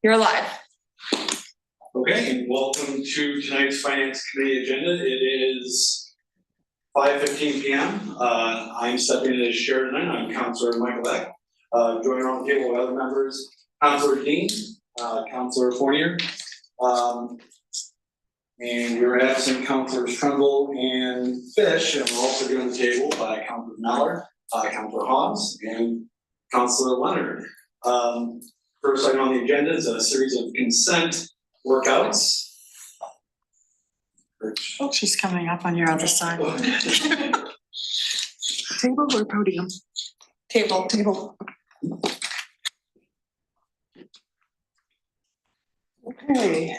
You're live. Okay, and welcome to tonight's Finance Committee agenda. It is 5:15 p.m. I'm stepping in as chair tonight. I'm Councilor Michael Beck. Joining around the table with other members, Councilor Dean, Councilor Fournier, and we're absent Councilors Trumbull and Fish, and we're also joined the table by Councilor Meller, Councilor Hobbs, and Councilor Leonard. First item on the agenda is a series of consent workouts. Oh, she's coming up on your other side. Table or podium? Table. Table. Okay.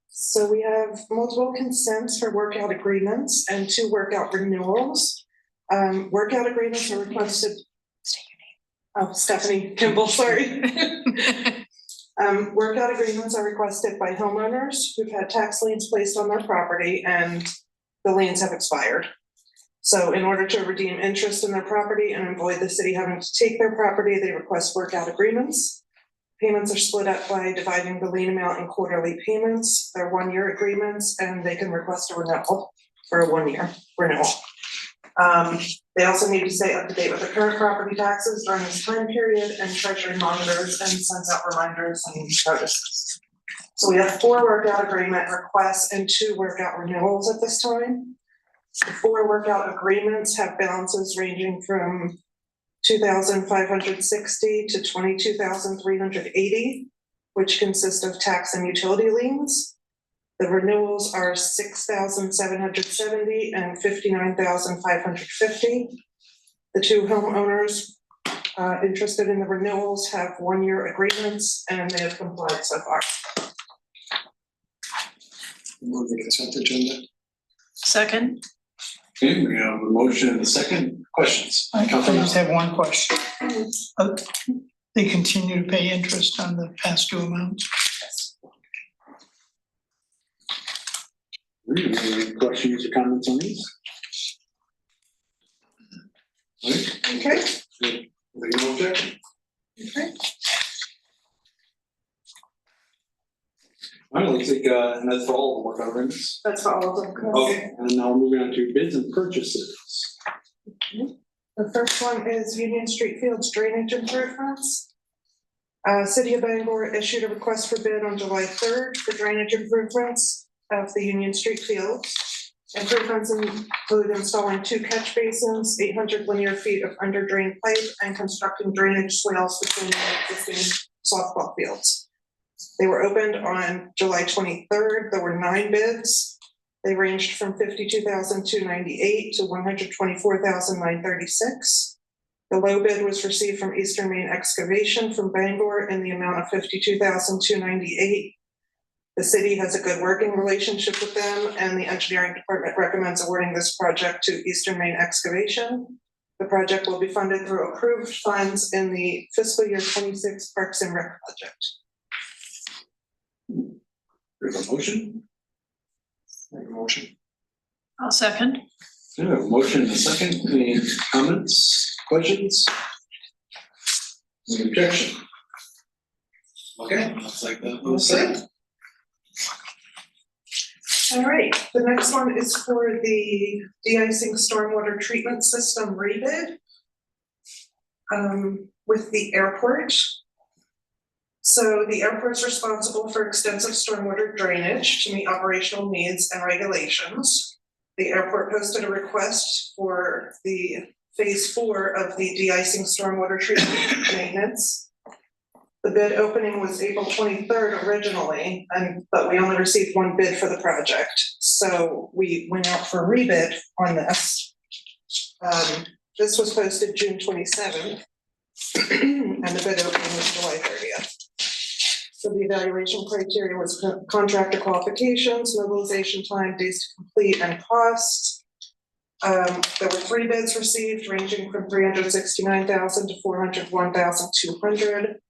So we have multiple consents for workout agreements and 2 workout renewals. Workout agreements are requested. Oh, Stephanie Kimball, sorry. Workout agreements are requested by homeowners who've had tax liens placed on their property and the liens have expired. So in order to redeem interest in their property and avoid the city having to take their property, they request workout agreements. Payments are split up by dividing the lien amount in quarterly payments. They're 1-year agreements and they can request a renewal for a 1-year renewal. They also need to stay up to date with the current property taxes during this time period, and Treasury monitors and sends out reminders and notices. So we have 4 workout agreement requests and 2 workout renewals at this time. The 4 workout agreements have balances ranging from $2,560 to $22,380, which consist of tax and utility liens. The renewals are $6,770 and $59,550. The 2 homeowners interested in the renewals have 1-year agreements and they have complied so far. Move the consent agenda. Second. Okay, we have a motion and a second. Questions? I just have one question. They continue to pay interest on the past due amounts? Any questions or comments on these? Okay. No objection. Okay. All right, let's take, and that's for all the workout agreements. That's for all of them. Okay, and now we're moving on to bids and purchases. The first one is Union Street Fields drainage improvements. City of Bangor issued a request for bid on July 3rd for drainage improvements of the Union Street Fields. Improvements include installing 2 catch basins, 800 linear feet of under drain pipe, and constructing drainage swales between the existing softball fields. They were opened on July 23rd. There were 9 bids. They ranged from $52,298 to $124,936. The low bid was received from Eastern Main Excavation from Bangor in the amount of $52,298. The city has a good working relationship with them, and the engineering department recommends awarding this project to Eastern Main Excavation. The project will be funded through approved funds in the fiscal year 26 Parks and Rec project. There's a motion. Make a motion. I'll second. Yeah, a motion and a second. Any comments, questions? Any objection? Okay, looks like that was set. All right, the next one is for the de-icing stormwater treatment system rebid with the airport. So the airport's responsible for extensive stormwater drainage to meet operational needs and regulations. The airport posted a request for the phase 4 of the de-icing stormwater treatment maintenance. The bid opening was April 23rd originally, but we only received 1 bid for the project. So we went out for rebid on this. This was posted June 27th, and the bid opening was July 30th. So the evaluation criteria was contractor qualifications, mobilization time, days to complete, and costs. There were 3 bids received, ranging from $369,000 to $401,200.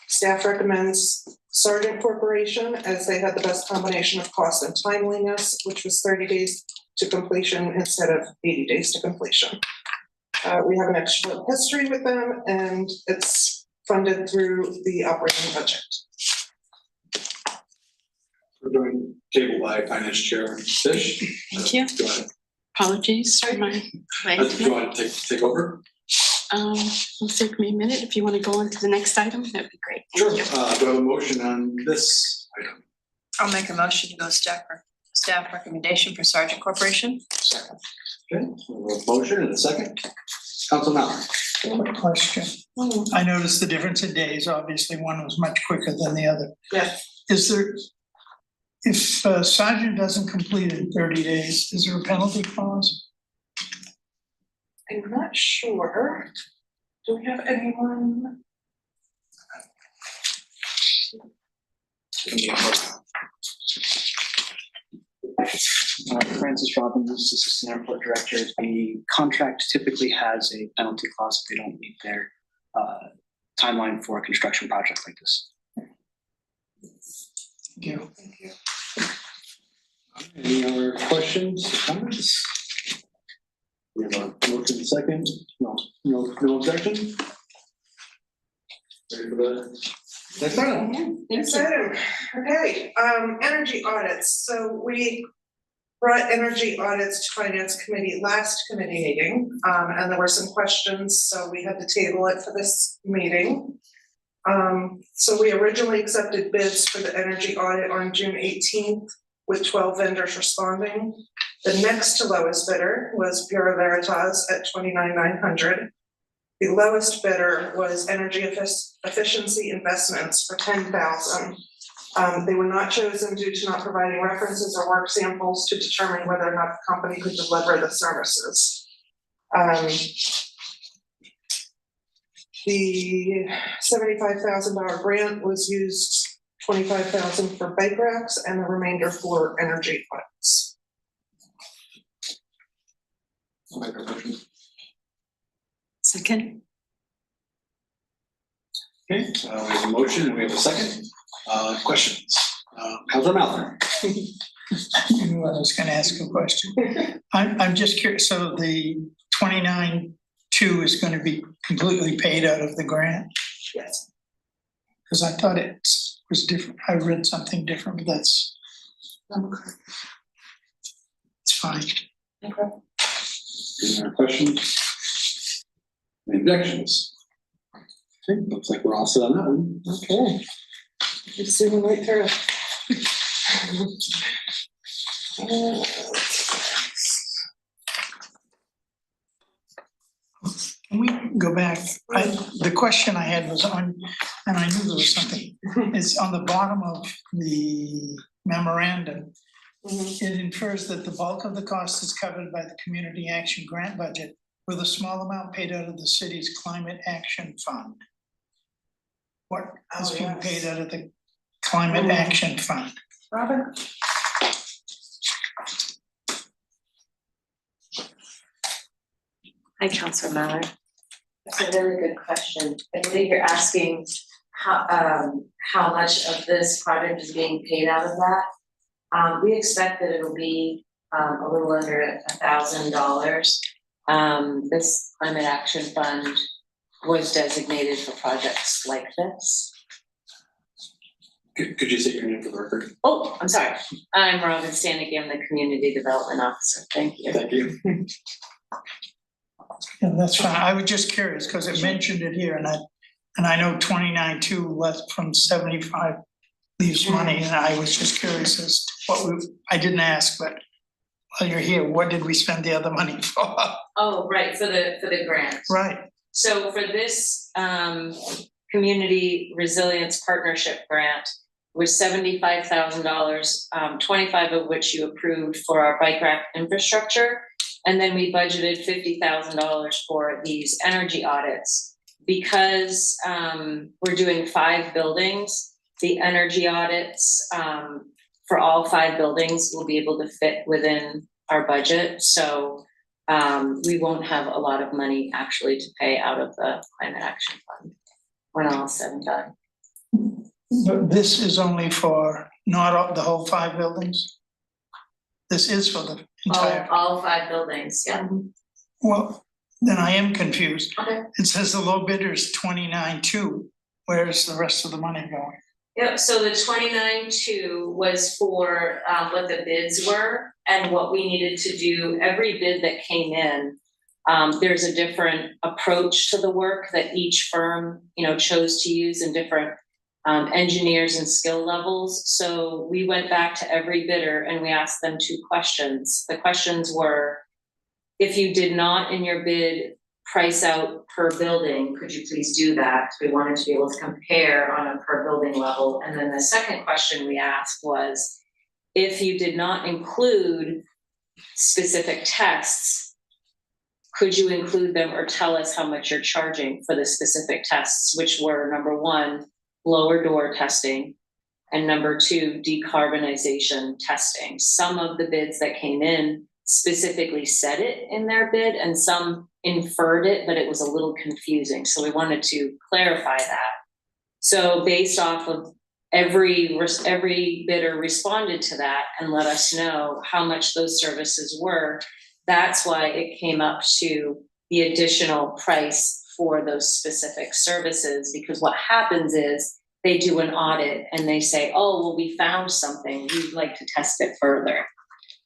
Staff recommends Sargent Corporation as they had the best combination of cost and timeliness, which was 30 days to completion instead of 80 days to completion. We have an excellent history with them, and it's funded through the operating budget. We're doing table by Finance Chair Fish. Thank you. Go ahead. Apologies for my Do you late. want to take over? It'll take me a minute. If you want to go on to the next item, that'd be great. Sure. Thank you. Do I have a motion on this item? I'll make a motion to go staff recommendation for Sergeant Corporation. Second. Okay, we have a motion and a second. Council Mallon. Quick question. I noticed the difference in days. Obviously, one was much quicker than the other. Yeah. Is there, if Sergeant doesn't complete in 30 days, is there a penalty clause? I'm not sure. Do we have anyone? Francis Robbins, Assistant Airport Director. The contract typically has a penalty clause if they don't meet their timeline for a construction project like this. Thank you. Thank you. Any other questions, or comments? We have a motion second. No objection? Ready for the next item? Next item, okay, energy audits, so we brought energy audits to Finance Committee last committee meeting, and there were some questions, so we had to table it for this meeting. So we originally accepted bids for the energy audit on June 18th with 12 vendors responding. The next to lowest bidder was Bureau Veritas at $29,900. The lowest bidder was Energy Efficiency Investments for $10,000. They were not chosen due to not providing references or work samples to determine whether or not the company could deliver the services. The $75,000 grant was used, $25,000 for bike racks and the remainder for energy funds. I'll make a motion. Second. Okay, we have a motion and we have a second. Questions? Councilor Mallon. You knew I was gonna ask a question. I'm just curious, so the 29.2 is gonna be completely paid out of the grant? Yes. Because I thought it was different. I read something different, but that's, it's fine. Any other questions? Any objections? Okay, looks like we're all set on that one. Okay. Just zooming right through. Can we go back? The question I had was on, and I knew there was something, it's on the bottom of the memorandum. It infers that the bulk of the cost is covered by the Community Action Grant budget, with a small amount paid out of the city's Climate Action Fund. What is being paid out of the Climate Action Fund? Robin? Hi, Councilor Mallard. That's a really good question. I believe you're asking how much of this project is being paid out of that. We expect that it'll be a little under $1,000. This Climate Action Fund was designated for projects like this. Could you say your name for the record? Oh, I'm sorry. I'm Robin Stanek. I'm the Community Development Officer. Thank you. Thank you. And that's fine. I was just curious because it mentioned it here and I know 29.2 left from 75 leaves money, and I was just curious as to I didn't ask, but while you're here, what did we spend the other money for? Oh, right, for the grant. Right. So for this Community Resilience Partnership Grant was $75,000, 25 of which you approved for our bike rack infrastructure. And then we budgeted $50,000 for these energy audits. Because we're doing 5 buildings, the energy audits for all 5 buildings will be able to fit within our budget. So we won't have a lot of money actually to pay out of the Climate Action Fund when all is said and done. But this is only for not the whole 5 buildings? This is for the entire, All 5 buildings, yeah. well, then I am confused. Okay. It says the low bidder is 29.2, where's the rest of the money going? Yep, so the 29.2 was for what the bids were and what we needed to do. Every bid that came in, there's a different approach to the work that each firm, chose to use, and different engineers and skill levels. So we went back to every bidder and we asked them 2 questions. The questions were, if you did not in your bid price out per building, could you please do that? We wanted to be able to compare on a per building level. And then the second question we asked was, if you did not include specific tests, could you include them or tell us how much you're charging for the specific tests, which were number 1, blower door testing, and number 2, decarbonization testing. Some of the bids that came in specifically said it in their bid, and some inferred it, but it was a little confusing. So we wanted to clarify that. So based off of every bidder responded to that and let us know how much those services were. That's why it came up to the additional price for those specific services, because what happens is they do an audit and they say, oh, well, we found something, we'd like to test it further.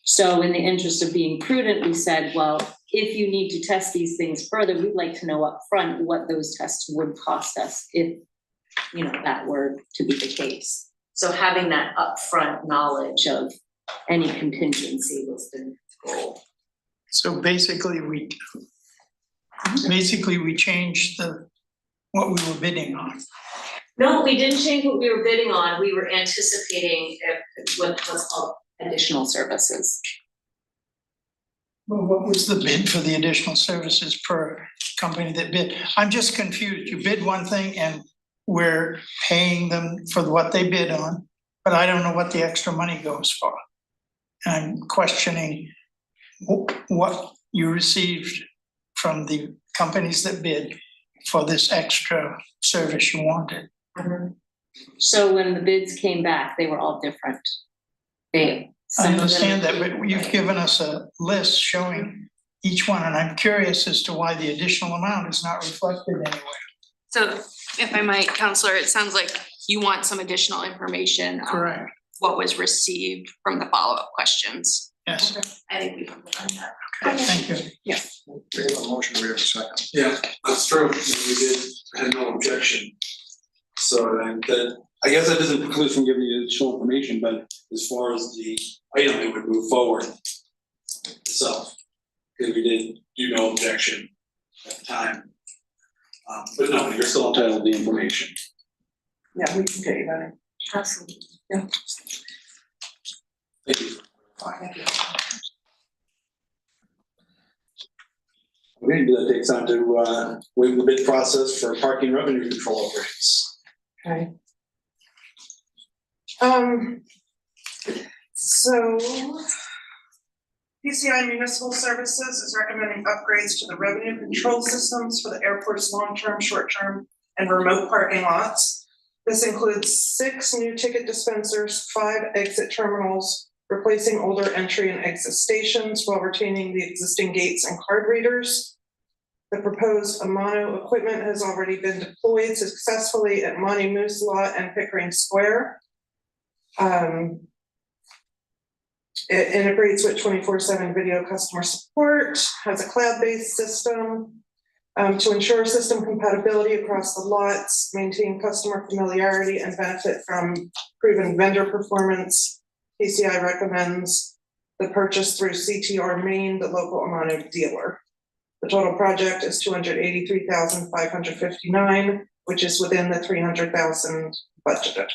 So in the interest of being prudent, we said, well, if you need to test these things further, we'd like to know upfront what those tests would cost us if, that were to be the case. So having that upfront knowledge of any contingency was the goal. So basically, we changed what we were bidding on. No, we didn't change what we were bidding on. We were anticipating what's called additional services. Well, what was the bid for the additional services per company that bid? I'm just confused. You bid one thing and we're paying them for what they bid on, but I don't know what the extra money goes for. And I'm questioning what you received from the companies that bid for this extra service you wanted. So when the bids came back, they were all different. I understand that, but you've given us a list showing each one, and I'm curious as to why the additional amount is not reflected anywhere. So if I might, Counselor, it sounds like you want some additional information on Correct. what was received from the follow-up questions. Yes, I think we can provide that. okay, thank you. We have a motion, we have a second. Yeah, that's true. We had no objection. So then I guess that doesn't preclude from giving you additional information, but as far as the item, it would move forward itself. Because we did do no objection at the time. But no, you're still entitled to the information. Yeah, we can get you that. Absolutely. Thank you. Thank you. Okay, that takes on to waive the bid process for parking revenue control upgrades. Okay. So PCI Municipal Services is recommending upgrades to the revenue control systems for the airport's long-term, short-term, and remote parking lots. This includes 6 new ticket dispensers, 5 exit terminals, replacing older entry and exit stations while retaining the existing gates and card readers. The proposed Amano equipment has already been deployed successfully at Monty Moose Lot and Pickering Square. It integrates with 24/7 video customer support, has a cloud-based system to ensure system compatibility across the lots, maintain customer familiarity, and benefit from proven vendor performance. PCI recommends the purchase through CTR Maine, the local Amano dealer. The total project is $283,559, which is within the $300,000 budgeted.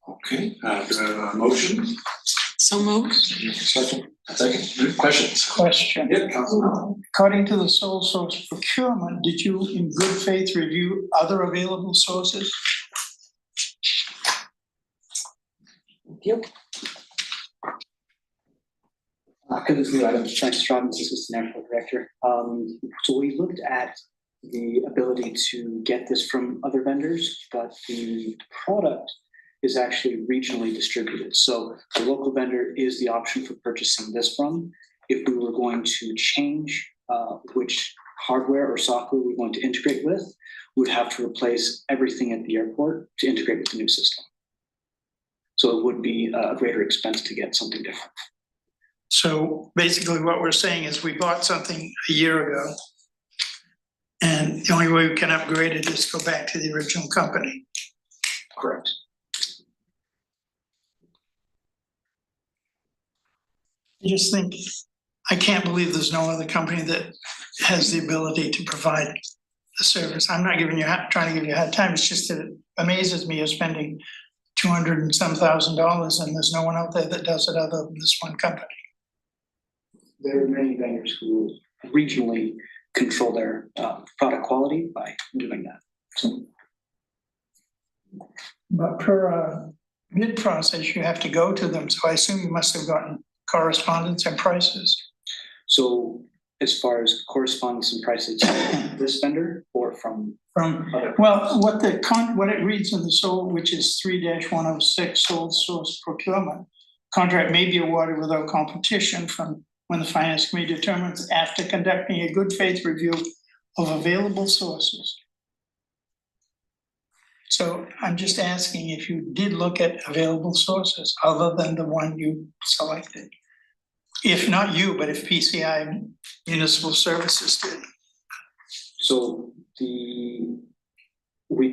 Okay, do I have a motion? So moved. Second. Questions? Question. Yeah, Councilman. According to the sole source procurement, did you in good faith review other available sources? Yep. Good to see you, Adam. Francis Robbins, Assistant Airport Director. So we looked at the ability to get this from other vendors, but the product is actually regionally distributed. So the local vendor is the option for purchasing this from. If we were going to change which hardware or software we want to integrate with, we would have to replace everything at the airport to integrate with the new system. So it would be a greater expense to get something different. So basically what we're saying is we bought something a year ago. And the only way we can upgrade it is go back to the original company. Correct. I just think, I can't believe there's no other company that has the ability to provide the service. I'm not giving you, trying to give you a hard time, it's just that it amazes me you're spending $200 and some thousand and there's no one out there that does it other than this one company. There are many vendors who regionally control their product quality by doing that. So, But per bid process, you have to go to them, so I assume you must have gotten correspondence and prices. so as far as correspondence and prices, this vendor or from other? Well, what it reads in the sole, which is 3-106 sole source procurement. Contract may be awarded without competition from when the finance committee determines after conducting a good faith review of available sources. So I'm just asking if you did look at available sources other than the one you selected. If not you, but if PCI Municipal Services did. So we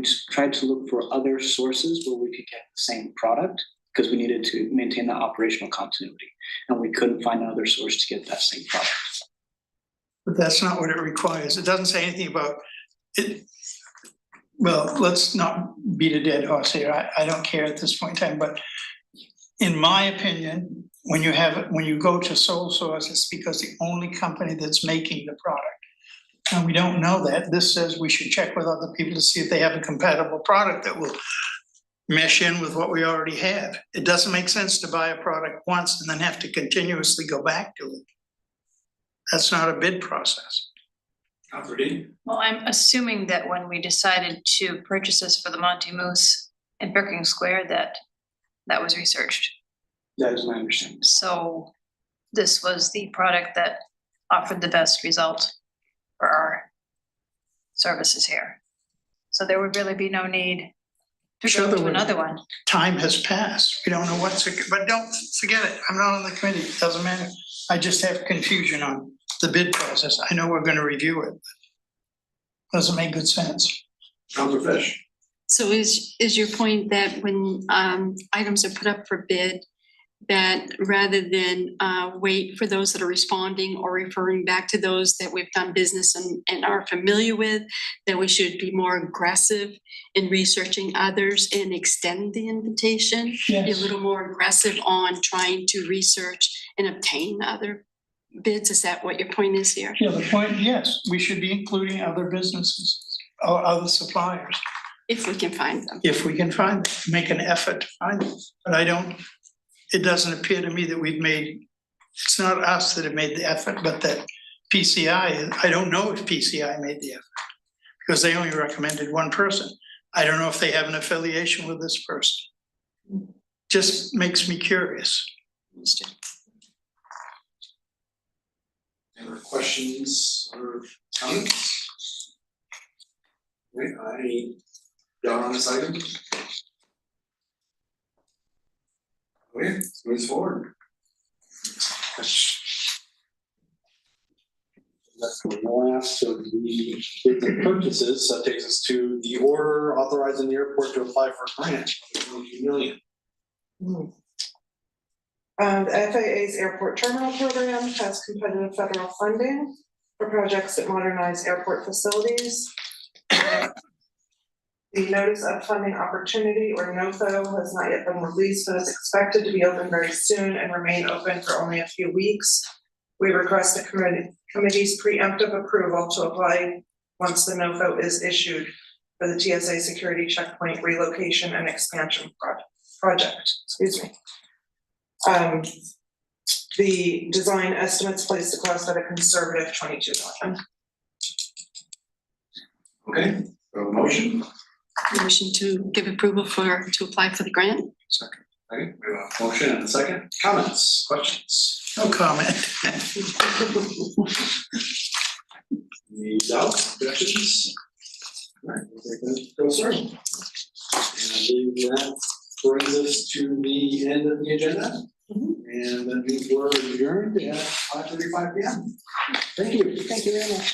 just tried to look for other sources where we could get the same product because we needed to maintain the operational continuity. And we couldn't find another source to get that same product. But that's not what it requires. It doesn't say anything about it. Well, let's not beat a dead horse here. I don't care at this point in time, but in my opinion, when you go to sole source, it's because the only company that's making the product. And we don't know that. This says we should check with other people to see if they have a compatible product that will mesh in with what we already have. It doesn't make sense to buy a product once and then have to continuously go back to it. That's not a bid process. Counselor Dean? Well, I'm assuming that when we decided to purchase this for the Monty Moose in Perkins Square, that was researched. That is my understanding. So this was the product that offered the best result for our services here. So there would really be no need to Sure go there to would. another one. Time has passed. We don't know what's, but don't forget it. I'm not on the committee. It doesn't matter. I just have confusion on the bid process. I know we're going to review it. Doesn't make good sense. Counselor Fish? So is your point that when items are put up for bid, that rather than wait for those that are responding or referring back to those that we've done business and are familiar with, that we should be more aggressive in researching others and extend the invitation? Be a Yes. little more aggressive on trying to research and obtain other bids? Is that what your point is here? Yeah, the point, yes, we should be including other businesses or other suppliers If we can find them. if we can find them, make an effort to find them. But it doesn't appear to me that it's not us that have made the effort, but that PCI, I don't know if PCI made the effort because they only recommended one person. I don't know if they have an affiliation with this person. Just makes me curious. Any other questions or comments? Okay, any down on this item? Okay, let's move forward. That's the last of the bids and purchases, so that takes us to the order authorizing the airport to apply for a grant of $1 million. The FAA's airport terminal program has competitive federal funding for projects that modernize airport facilities. The notice of funding opportunity, or NOFO, has not yet been released, but is expected to be open very soon and remain open for only a few weeks. We request the committee's preemptive approval to apply once the NOFO is issued for the TSA security checkpoint relocation and expansion project. Excuse me. The design estimates place the cost at a conservative $22 million. Okay, we have a motion. Motion to give approval to apply for the grant? Second. Okay, we have a motion and a second. Comments, questions? No comment. doubts, objections? All right, we'll take that, go through. And I believe that brings us to the end of the agenda. And then we were adjourned at 5:35 p.m. Thank you very much.